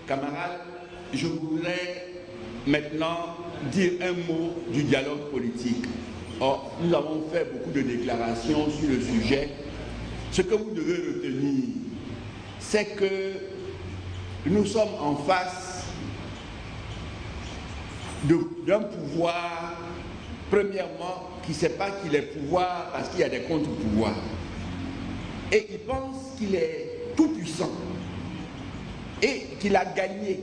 camarades, je voudrais maintenant dire un mot du dialogue politique. Or, nous avons fait beaucoup de déclarations sur le sujet. Ce que vous devez retenir, c'est que nous sommes en face d'un pouvoir, premièrement, qui ne sait pas qu'il est pouvoir parce qu'il y a des contre-pouvoirs. Et il pense qu'il est tout puissant et qu'il a gagné.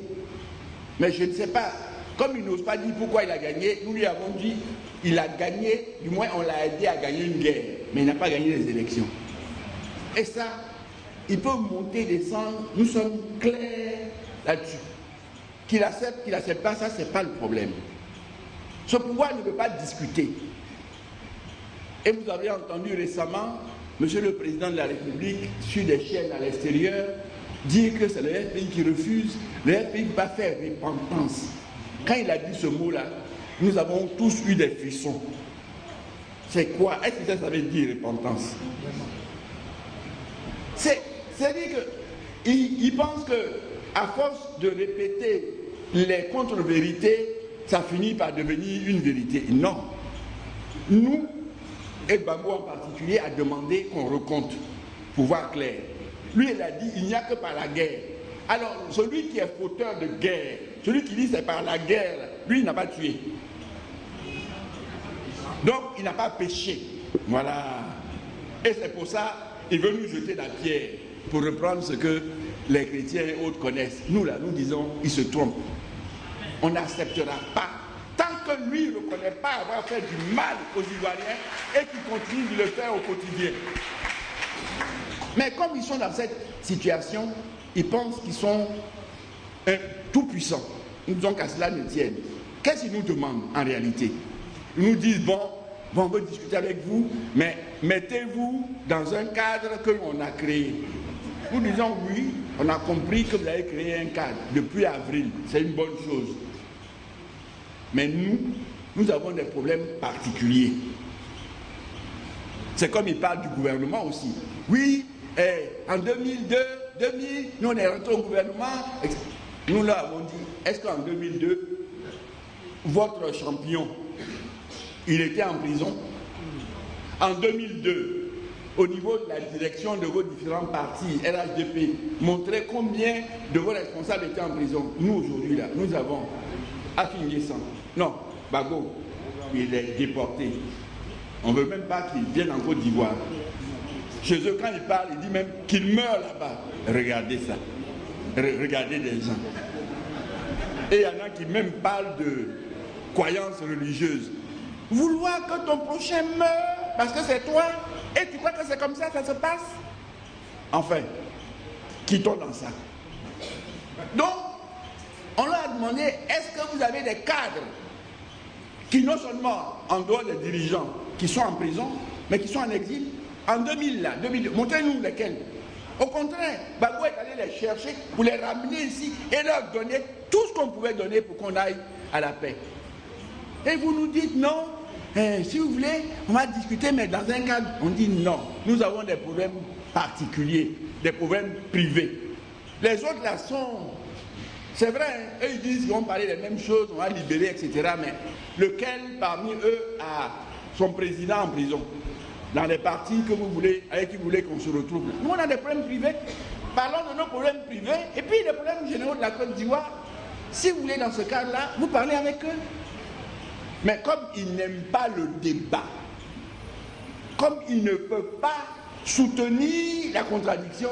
Mais je ne sais pas, comme il n'ose pas dire pourquoi il a gagné, nous lui avons dit il a gagné, du moins on l'a aidé à gagner une guerre, mais il n'a pas gagné les élections. Et ça, il peut monter, descendre, nous sommes clairs là-dessus. Qu'il accepte pas, ça c'est pas le problème. Ce pouvoir ne peut pas discuter. Et vous avez entendu récemment Monsieur le Président de la République, sur des chaînes à l'extérieur, dire que c'est le FPI qui refuse, le FPI va faire repentance. Quand il a dit ce mot-là, nous avons tous eu des frissons. C'est quoi? Est-ce que ça veut dire repentance? C'est-à-dire qu'il pense qu'à force de répéter les contre-vérités, ça finit par devenir une vérité. Non. Nous, et Gbagbo en particulier, a demandé qu'on recompte, pour voir clair. Lui, il a dit, il n'y a que par la guerre. Alors, celui qui est fauteur de guerre, celui qui dit c'est par la guerre, lui, il n'a pas tué. Donc, il n'a pas péché. Voilà. Et c'est pour ça, il veut nous jeter la pierre, pour reprendre ce que les chrétiens et autres connaissent. Nous, là, nous disons, il se trompe. On n'acceptera pas. Tant que lui ne reconnaît pas avoir fait du mal aux Ivoiriens et qu'il continue de le faire au quotidien. Mais comme ils sont dans cette situation, ils pensent qu'ils sont tout puissants. Nous disons qu'à cela ne tienne. Qu'est-ce qu'ils nous demandent en réalité? Ils nous disent, bon, on veut discuter avec vous, mais mettez-vous dans un cadre que l'on a créé. Nous disons oui, on a compris que vous avez créé un cadre depuis avril. C'est une bonne chose. Mais nous avons des problèmes particuliers. C'est comme il parle du gouvernement aussi. Oui, en 2002, nous on est rentré au gouvernement. Nous leur avons dit, est-ce qu'en 2002, votre champion, il était en prison? En 2002, au niveau de la direction de vos différents partis, RHDP, montrez combien de vos responsables étaient en prison. Nous aujourd'hui, là, nous avons affilié ça. Non, Gbagbo, il est déporté. On ne veut même pas qu'il vienne en Côte d'Ivoire. Chez eux, quand il parle, il dit même qu'il meurt là-bas. Regardez ça. Regardez des gens. Et il y en a qui même parlent de croyances religieuses. Vouloir que ton prochain meure parce que c'est toi, et tu crois que c'est comme ça que ça se passe? Enfin, quittons dans ça. Donc, on leur a demandé, est-ce que vous avez des cadres qui non seulement, en dehors des dirigeants, qui sont en prison, mais qui sont en exil? En 2000, là, 2002, montrez-nous lesquels. Au contraire, Gbagbo est allé les chercher pour les ramener ici et leur donner tout ce qu'on pouvait donner pour qu'on aille à la paix. Et vous nous dites non, si vous voulez, on va discuter, mais dans un cadre, on dit non. Nous avons des problèmes particuliers, des problèmes privés. Les autres là sont... C'est vrai, eux ils disent qu'ils vont parler des mêmes choses, on va libérer, etc. Mais lequel parmi eux a son président en prison? Dans les partis que vous voulez, avec qui vous voulez qu'on se retrouve. Nous on a des problèmes privés. Parlons de nos problèmes privés et puis les problèmes généraux de la Côte d'Ivoire. Si vous voulez dans ce cadre-là, vous parlez avec eux. Mais comme ils n'aiment pas le débat, comme ils ne peuvent pas soutenir la contradiction,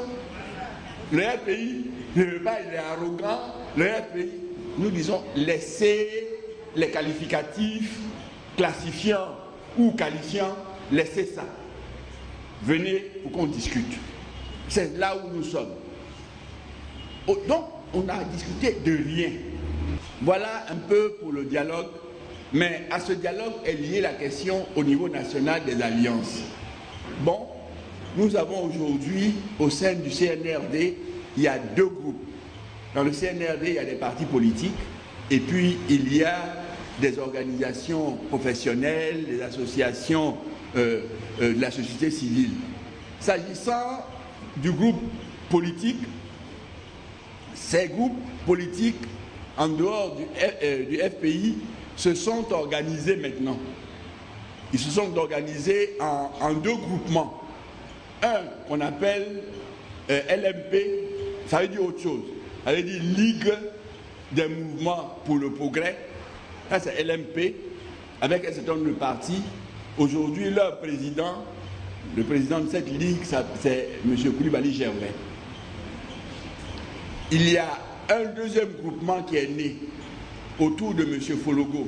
le RPI ne veut pas, il est arrogant, le RPI, nous disons, laissez les qualificatifs classifiants ou qualifiants, laissez ça. Venez pour qu'on discute. C'est là où nous sommes. Donc, on a discuté de rien. Voilà un peu pour le dialogue. Mais à ce dialogue est liée la question au niveau national des alliances. Bon, nous avons aujourd'hui, au sein du CNRD, il y a deux groupes. Dans le CNRD, il y a des partis politiques, et puis il y a des organisations professionnelles, des associations de la société civile. S'agissant du groupe politique, Ces groupes politiques, en dehors du FPI, se sont organisés maintenant. Ils se sont organisés en deux groupements. Un qu'on appelle LMP, ça veut dire autre chose. Ça veut dire Ligue des mouvements pour le progrès. Ça c'est LMP, avec un certain nombre de partis. Aujourd'hui, leur président, le président de cette ligue, c'est M. Coulibaly Gervais. Il y a un deuxième groupement qui est né autour de M. Fologo,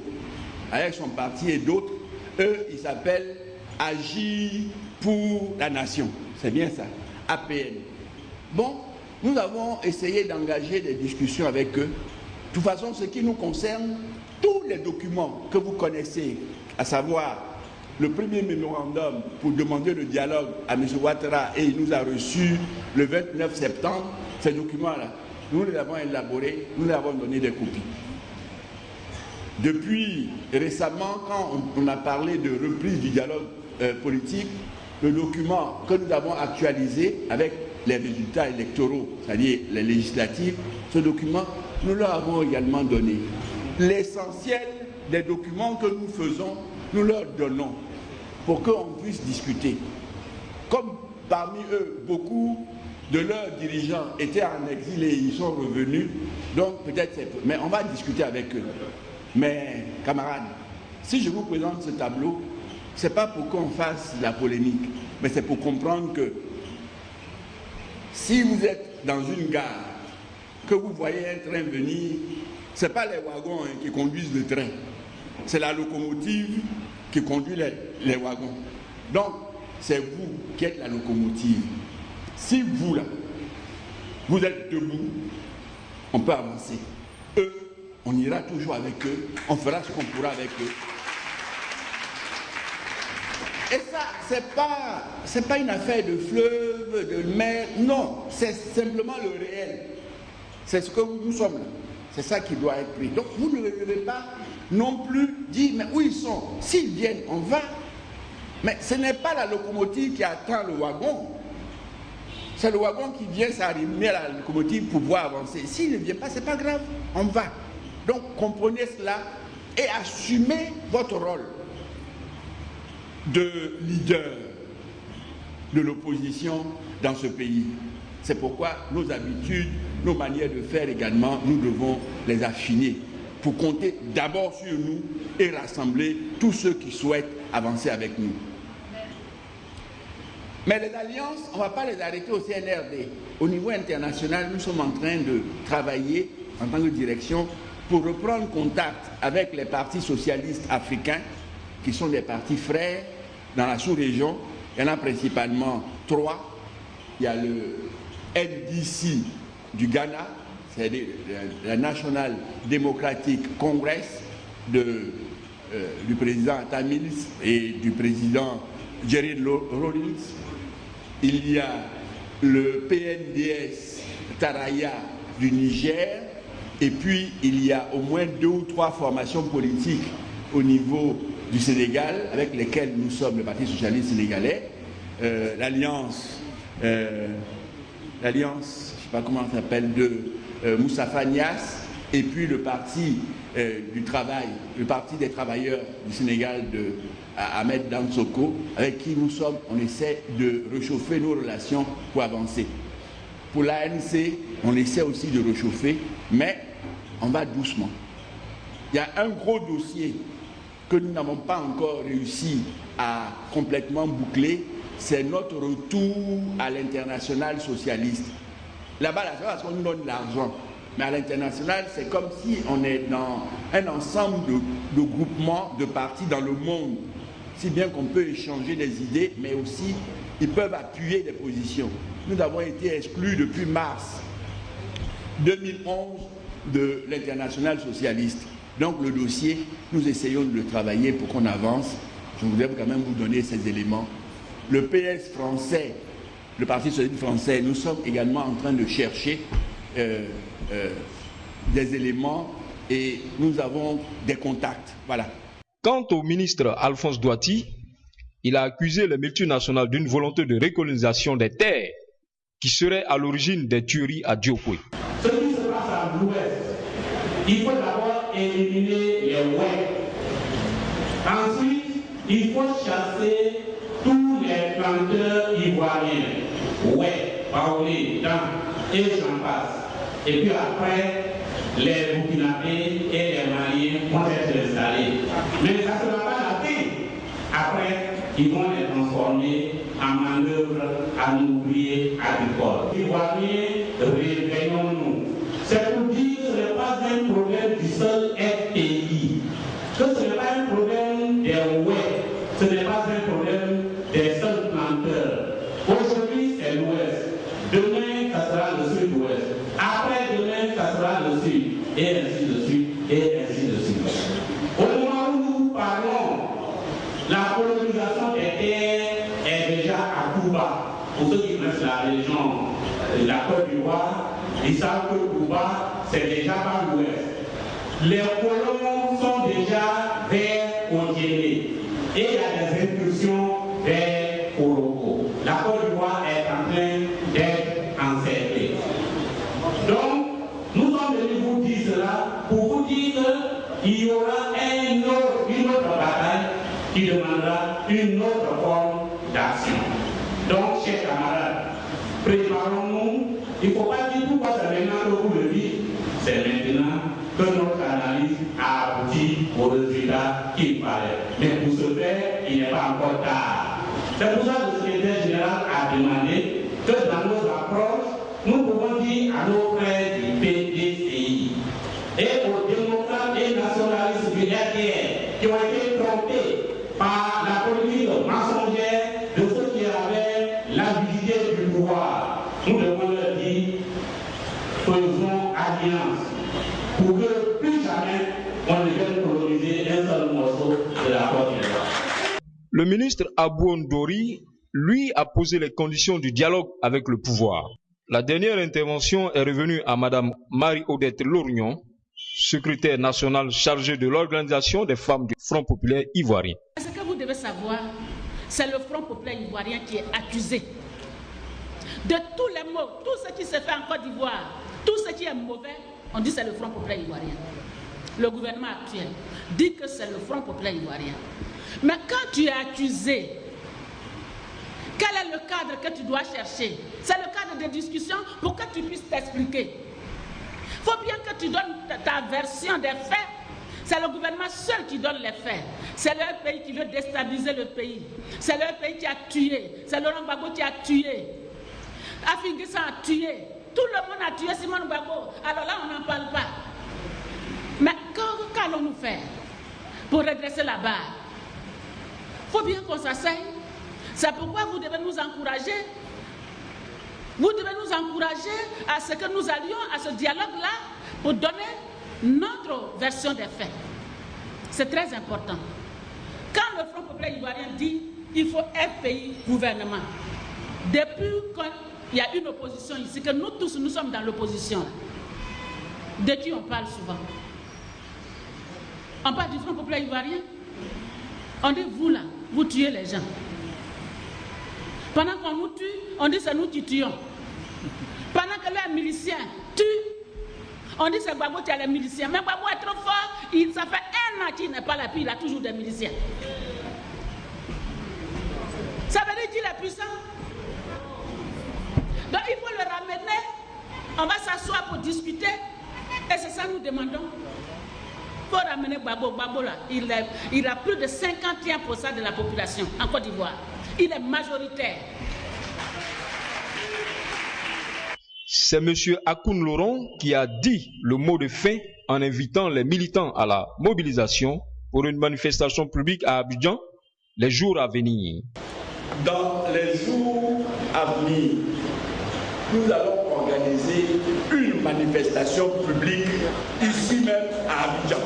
avec son parti et d'autres. Eux, ils s'appellent Agir pour la Nation. C'est bien ça, APN. Bon, nous avons essayé d'engager des discussions avec eux. De toute façon, ce qui nous concerne, tous les documents que vous connaissez, à savoir le premier mémorandum pour demander le dialogue à M. Ouattara, et il nous a reçus le 29 septembre, ces documents-là, nous les avons élaborés, nous les avons donné des copies. Depuis récemment, quand on a parlé de reprise du dialogue politique, le document que nous avons actualisé avec les résultats électoraux, c'est-à-dire les législatives, ce document, nous leur avons également donné. L'essentiel des documents que nous faisons, nous leur donnons pour qu'on puisse discuter. Comme parmi eux, beaucoup de leurs dirigeants étaient en exil et ils sont revenus, donc peut-être c'est peu. Mais on va discuter avec eux. Mais camarades, si je vous présente ce tableau, ce n'est pas pour qu'on fasse la polémique, mais c'est pour comprendre que si vous êtes dans une gare, que vous voyez un train venir, ce n'est pas les wagons qui conduisent le train, c'est la locomotive qui conduit les wagons. Donc, c'est vous qui êtes la locomotive. Si vous, là, vous êtes debout, on peut avancer. Eux, on ira toujours avec eux, on fera ce qu'on pourra avec eux. Et ça, c'est pas une affaire de fleuve, de mer, non, c'est simplement le réel. C'est ce que nous sommes là. C'est ça qui doit être pris. Donc vous ne devez pas non plus dire, mais où ils sont? S'ils viennent, on va. Mais ce n'est pas la locomotive qui attend le wagon. C'est le wagon qui vient s'arrimer à la locomotive pour pouvoir avancer. S'il ne vient pas, ce n'est pas grave, on va. Donc comprenez cela et assumez votre rôle de leader de l'opposition dans ce pays. C'est pourquoi nos habitudes, nos manières de faire également, nous devons les affiner pour compter d'abord sur nous et rassembler tous ceux qui souhaitent avancer avec nous. Mais les alliances, on ne va pas les arrêter au CNRD. Au niveau international, nous sommes en train de travailler en tant que direction pour reprendre contact avec les partis socialistes africains, qui sont des partis frères dans la sous-région. Il y en a principalement 3. Il y a le NDC du Ghana, c'est la National Democratic Congress du président Atta Mills et du président Jerry Rawlings. Il y a le PNDS Taraya du Niger, et puis il y a au moins 2 ou 3 formations politiques au niveau du Sénégal, avec lesquelles nous sommes le Parti socialiste sénégalais, l'alliance, je ne sais pas comment ça s'appelle, de Moustapha Niasse, et puis le Parti du Travail, le Parti des travailleurs du Sénégal de Ahmed Dansoko, avec qui nous sommes, on essaie de réchauffer nos relations pour avancer. Pour l'ANC, on essaie aussi de réchauffer, mais on va doucement. Il y a un gros dossier que nous n'avons pas encore réussi à complètement boucler, c'est notre retour à l'international socialiste. Là-bas, c'est parce qu'on nous donne de l'argent. Mais à l'international, c'est comme si on est dans un ensemble de groupements, de partis dans le monde. Si bien qu'on peut échanger des idées, mais aussi ils peuvent appuyer des positions. Nous avons été exclus depuis mars 2011 de l'international socialiste. Donc le dossier, nous essayons de le travailler pour qu'on avance. Je voudrais quand même vous donner ces éléments. Le PS français, le Parti socialiste français, nous sommes également en train de chercher des éléments et nous avons des contacts. Voilà. Quant au ministre Alphonse Douati, il a accusé les multinationales d'une volonté de recolonisation des terres qui serait à l'origine des tueries à Diopoué. Ce qui se dans l'Ouest, il faut d'abord éliminer les oueks. Ensuite, il faut chasser tous les planteurs ivoiriens, oueks, baoulés, dents, et j'en passe. Et puis après, les Burkinabés et les Maliens vont être installés. Mais ça ne sera pas la fin. Après, ils vont les transformer en manœuvre à ouvriers agricoles. Ivoiriens, réveillons-nous. C'est pour dire que ce n'est pas un problème du seul FPI, que ce n'est pas un problème des oueks, ce n'est pas un problème des seuls planteurs. Aujourd'hui, c'est l'Ouest. Demain, ça sera le Sud-Ouest. Après-demain, ça sera le Sud. Et ainsi de suite, et ainsi de suite. Au moment où nous parlons, la colonisation des terres est déjà à Cuba. Pour ceux qui connaissent la région de la Côte d'Ivoire, ils savent que Cuba, c'est déjà pas l'Ouest. Les colons sont déjà vers Odiéné. Et il y a des incursions vers Oroko. La Côte d'Ivoire est en train d'être encerclée. Donc, nous sommes venus vous dire cela pour vous dire qu'il y aura une autre bataille qui demandera une autre forme d'action. Donc, chers camarades, préparons-nous. Il ne faut pas dire pourquoi c'est maintenant que vous le dites. C'est maintenant que notre analyse a abouti au résultat qu'il fallait. Mais pour ce faire, il n'est pas encore tard. C'est pour ça que le secrétaire général a demandé que dans nos approches, nous pouvons dire à nos frères du PDCI et aux démocrates et nationalistes du RDR qui ont été trompés par la politique mensongère de ceux qui avaient l'avidité du pouvoir. Nous devons leur dire, faisons alliance pour que plus jamais on ne vienne coloniser un seul morceau de la Côte d'Ivoire. Le ministre Abou Ndori, lui, a posé les conditions du dialogue avec le pouvoir. La dernière intervention est revenue à Mme Marie-Odette Lorgnon, secrétaire nationale chargée de l'organisation des femmes du Front populaire ivoirien. Ce que vous devez savoir, c'est le Front populaire ivoirien qui est accusé de tous les maux, tout ce qui se fait en Côte d'Ivoire, tout ce qui est mauvais, on dit c'est le Front populaire ivoirien. Le gouvernement actuel dit que c'est le Front populaire ivoirien. Mais quand tu es accusé, quel est le cadre que tu dois chercher? C'est le cadre de discussion pour que tu puisses t'expliquer. Il faut bien que tu donnes ta version des faits. C'est le gouvernement seul qui donne les faits. C'est leur pays qui veut déstabiliser le pays. C'est leur pays qui a tué. C'est Laurent Gbagbo qui a tué. Afingissa a tué. Tout le monde a tué Simone Gbagbo. Alors là, on n'en parle pas. Mais qu'allons-nous faire pour redresser la barre? Il faut bien qu'on s'asseye. C'est pourquoi vous devez nous encourager. Vous devez nous encourager à ce que nous allions à ce dialogue-là pour donner notre version des faits. C'est très important. Quand le Front populaire ivoirien dit qu'il faut FPI gouvernement, depuis qu'il y a une opposition ici, que nous tous nous sommes dans l'opposition, de qui on parle souvent? On parle du Front populaire ivoirien. On dit vous là, vous tuez les gens. Pendant qu'on nous tue, on dit c'est nous qui tuons. Pendant que les miliciens tuent, on dit c'est Gbagbo qui a les miliciens. Mais Gbagbo est trop fort, ça fait 1 an qu'il n'est pas là, puis il a toujours des miliciens. Ça veut dire qu'il est puissant. Donc il faut le ramener, on va s'asseoir pour discuter, et c'est ça que nous demandons. Il faut ramener Gbagbo. Gbagbo là, il a plus de 51% de la population en Côte d'Ivoire. Il est majoritaire. C'est M. Akoun Laurent qui a dit le mot de fin en invitant les militants à la mobilisation pour une manifestation publique à Abidjan les jours à venir. Dans les jours à venir, nous allons organiser une manifestation publique ici même à Abidjan.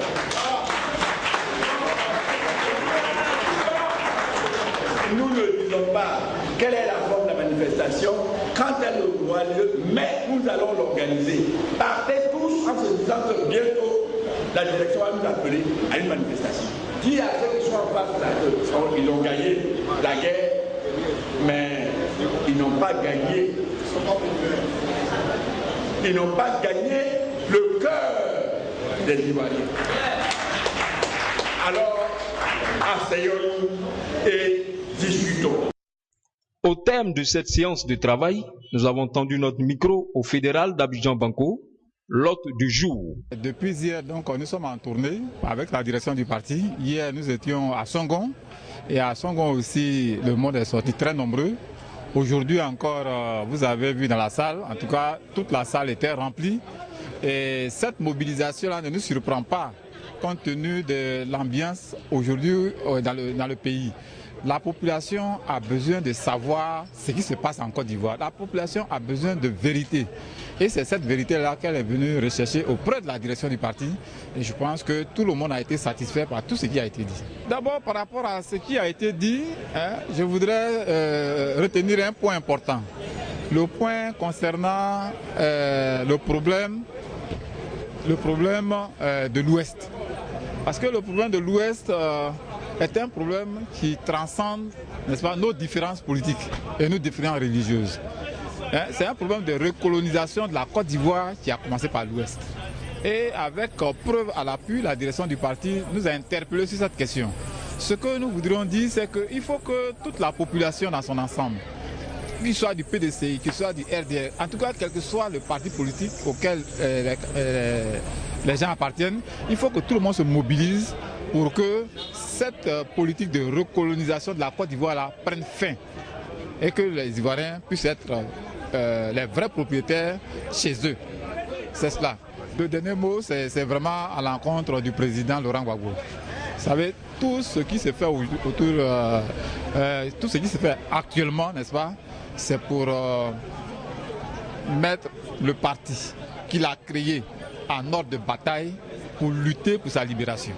Nous ne disons pas quelle est la forme de la manifestation, quand elle aura lieu, mais nous allons l'organiser. Partez tous en se disant que bientôt la direction va nous appeler à une manifestation. Dis à ceux qui sont en face là, ils ont gagné la guerre, mais ils n'ont pas gagné. Ils n'ont pas gagné le cœur des Ivoiriens. Alors, asseyons-nous et discutons. Au terme de cette séance de travail, nous avons tendu notre micro au fédéral d'Abidjan Banco, l'hôte du jour. Depuis hier, donc, nous sommes en tournée avec la direction du parti. Hier, nous étions à Songon. Et à Songon aussi, le monde est sorti très nombreux. Aujourd'hui encore, vous avez vu dans la salle, en tout cas, toute la salle était remplie. Et cette mobilisation-là ne nous surprend pas, compte tenu de l'ambiance aujourd'hui dans le pays. La population a besoin de savoir ce qui se passe en Côte d'Ivoire. La population a besoin de vérité. Et c'est cette vérité-là qu'elle est venue rechercher auprès de la direction du parti. Et je pense que tout le monde a été satisfait par tout ce qui a été dit. D'abord, par rapport à ce qui a été dit, je voudrais retenir un point important. Le point concernant le problème de l'Ouest. Parce que le problème de l'Ouest est un problème qui transcende, n'est-ce pas, nos différences politiques et nos différences religieuses. C'est un problème de recolonisation de la Côte d'Ivoire qui a commencé par l'Ouest. Et avec preuve à l'appui, la direction du parti nous a interpellés sur cette question. Ce que nous voudrions dire, c'est qu'il faut que toute la population dans son ensemble, qu'il soit du PDCI, qu'il soit du RDR, en tout cas quel que soit le parti politique auquel les gens appartiennent, il faut que tout le monde se mobilise pour que cette politique de recolonisation de la Côte d'Ivoire prenne fin et que les Ivoiriens puissent être les vrais propriétaires chez eux. C'est cela. Le dernier mot, c'est vraiment à l'encontre du président Laurent Gbagbo. Vous savez, tout ce qui se fait tout ce qui se fait actuellement, n'est-ce pas, c'est pour mettre le parti qu'il a créé en ordre de bataille pour lutter pour sa libération.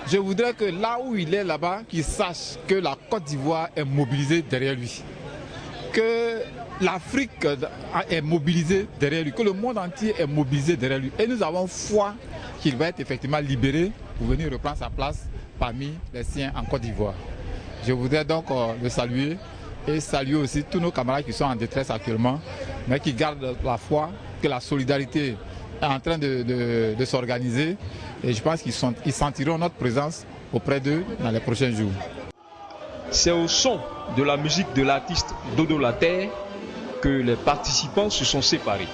Je voudrais que là où il est là-bas, qu'il sache que la Côte d'Ivoire est mobilisée derrière lui, que l'Afrique est mobilisée derrière lui, que le monde entier est mobilisé derrière lui. Et nous avons foi qu'il va être effectivement libéré pour venir reprendre sa place parmi les siens en Côte d'Ivoire. Je voudrais donc le saluer et saluer aussi tous nos camarades qui sont en détresse actuellement, mais qui gardent la foi, que la solidarité est en train de s'organiser. Et je pense qu'ils sentiront notre présence auprès d'eux dans les prochains jours. C'est au son de la musique de l'artiste Dodo La Terre que les participants se sont séparés.